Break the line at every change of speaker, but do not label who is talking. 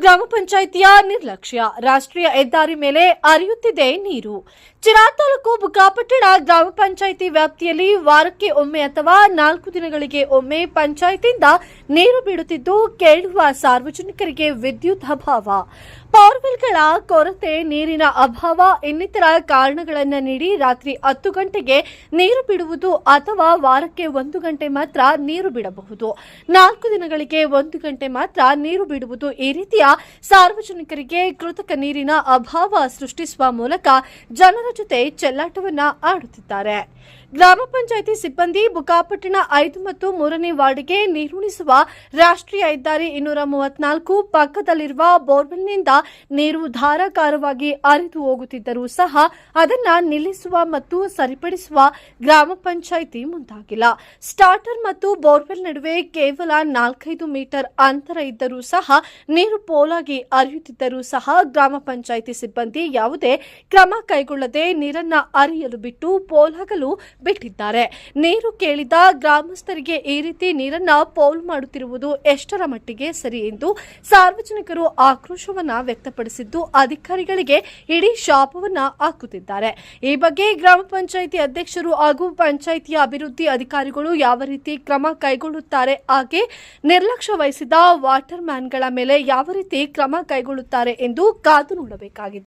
ಗ್ರಾಮ ಪಂಚಾಯಿತಿಯ ನಿರ್ಲಕ್ಷ್ಯ. ರಾಷ್ಟ್ರೀಯ ಹೆದ್ದಾರಿ ಮೇಲೆ ಹರಿಯುತ್ತಿದೆ ನೀರು. ಚಿರಾ ತಾಲೂಕು ಬುಕ್ಕಾಪಟ್ಟಣ ಗ್ರಾಮ ಪಂಚಾಯಿತಿ ವ್ಯಾಪ್ತಿಯಲ್ಲಿ ವಾರಕ್ಕೆ ಒಮ್ಮೆ ಅಥವಾ 4 ದಿನಗಳಿಗೆ ಒಮ್ಮೆ ಪಂಚಾಯಿತಿಯಿಂದ ನೀರು ಬಿಡುತ್ತಿದ್ದು ಕೇಳುವ ಸಾರ್ವಜನಿಕರಿಗೆ ವಿದ್ಯುತ್ ಅಭಾವ, ಬೋರ್ವೆಲ್ಗಳ ಕೊರತೆ, ನೀರಿನ ಅಭಾವ ಇನ್ನಿತರ ಕಾರಣಗಳನ್ನು ನೀಡಿ ರಾತ್ರಿ 10 ಗಂಟೆಗೆ ನೀರು ಬಿಡುವುದು ಅಥವಾ ವಾರಕ್ಕೆ 1 ಗಂಟೆ ಮಾತ್ರ ನೀರು ಬಿಡಬಹುದು, 4 ದಿನಗಳಿಗೆ 1 ಗಂಟೆ ಮಾತ್ರ ನೀರು ಬಿಡುವುದು. ಈ ರೀತಿಯ ಸಾರ್ವಜನಿಕರಿಗೆ ಕೃತಕ ನೀರಿನ ಅಭಾವ ಸೃಷ್ಟಿಸುವ ಮೂಲಕ ಜನರ ಜೊತೆ ಚೆಲ್ಲಾಟವನ್ನ ಆಡುತ್ತಿದ್ದಾರೆ. ಗ್ರಾಮ ಪಂಚಾಯಿತಿ ಸಿಬ್ಬಂದಿ ಬುಕ್ಕಾಪಟ್ಟಣ 5 ಮತ್ತು 3ನೇ ವಾರ್ಡ್ಗೆ ನೀರುಣಿಸುವ ರಾಷ್ಟ್ರೀಯ ಹೆದ್ದಾರಿ 234 ಪಕ್ಕದಲ್ಲಿರುವ ಬೋರ್ವೆಲ್ನಿಂದ ನೀರು ಧಾರಾಕಾರವಾಗಿ ಹರಿದು ಹೋಗುತ್ತಿದ್ದರೂ ಸಹ ಅದನ್ನು ನಿಲ್ಲಿಸುವ ಮತ್ತು ಸರಿಪಡಿಸುವ ಗ್ರಾಮ ಪಂಚಾಯಿತಿ ಮುಂದಾಗಿಲ್ಲ. ಸ್ಟಾರ್ಟರ್ ಮತ್ತು ಬೋರ್ವೆಲ್ ನಡುವೆ ಕೇವಲ 4-5 ಮೀಟರ್ ಅಂತರ ಇದ್ದರೂ ಸಹ ನೀರು ಪೋಲಾಗಿ ಹರಿಯುತ್ತಿದ್ದರೂ ಸಹ ಗ್ರಾಮ ಪಂಚಾಯಿತಿ ಸಿಬ್ಬಂದಿ ಯಾವುದೇ ಕ್ರಮ ಕೈಗೊಳ್ಳದೆ ನೀರನ್ನ ಹರಿಯಲು ಬಿಟ್ಟು ಪೋಲಾಗಲು ಬಿಟ್ಟಿದ್ದಾರೆ. ನೀರು ಕೇಳಿದ ಗ್ರಾಮಸ್ಥರಿಗೆ ಈ ರೀತಿ ನೀರನ್ನ ಪೋಲ್ ಮಾಡುತ್ತಿರುವುದು ಎಷ್ಟರ ಮಟ್ಟಿಗೆ ಸರಿ ಎಂದು ಸಾರ್ವಜನಿಕರು ಆಕ್ರೋಶವನ್ನ ವ್ಯಕ್ತಪಡಿಸಿದ್ದು ಅಧಿಕಾರಿಗಳಿಗೆ ಇಡೀ ಶಾಪವನ್ನ ಹಾಕುತ್ತಿದ್ದಾರೆ. ಈ ಬಗ್ಗೆ ಗ್ರಾಮ ಪಂಚಾಯಿತಿ ಅಧ್ಯಕ್ಷರು ಹಾಗೂ ಪಂಚಾಯಿತಿಯ ಅಭಿವೃದ್ಧಿ ಅಧಿಕಾರಿಗಳು ಯಾವ ರೀತಿ ಕ್ರಮ ಕೈಗೊಳ್ಳುತ್ತಾರೆ, ಹಾಗೆ ನಿರ್ಲಕ್ಷ್ಯ ವಹಿಸಿದ ವಾಟರ್ ಮ್ಯಾನ್ಗಳ ಮೇಲೆ ಯಾವ ರೀತಿ ಕ್ರಮ ಕೈಗೊಳ್ಳುತ್ತಾರೆ ಎಂದು ಕಾದು ನೋಡಬೇಕಾಗಿದೆ.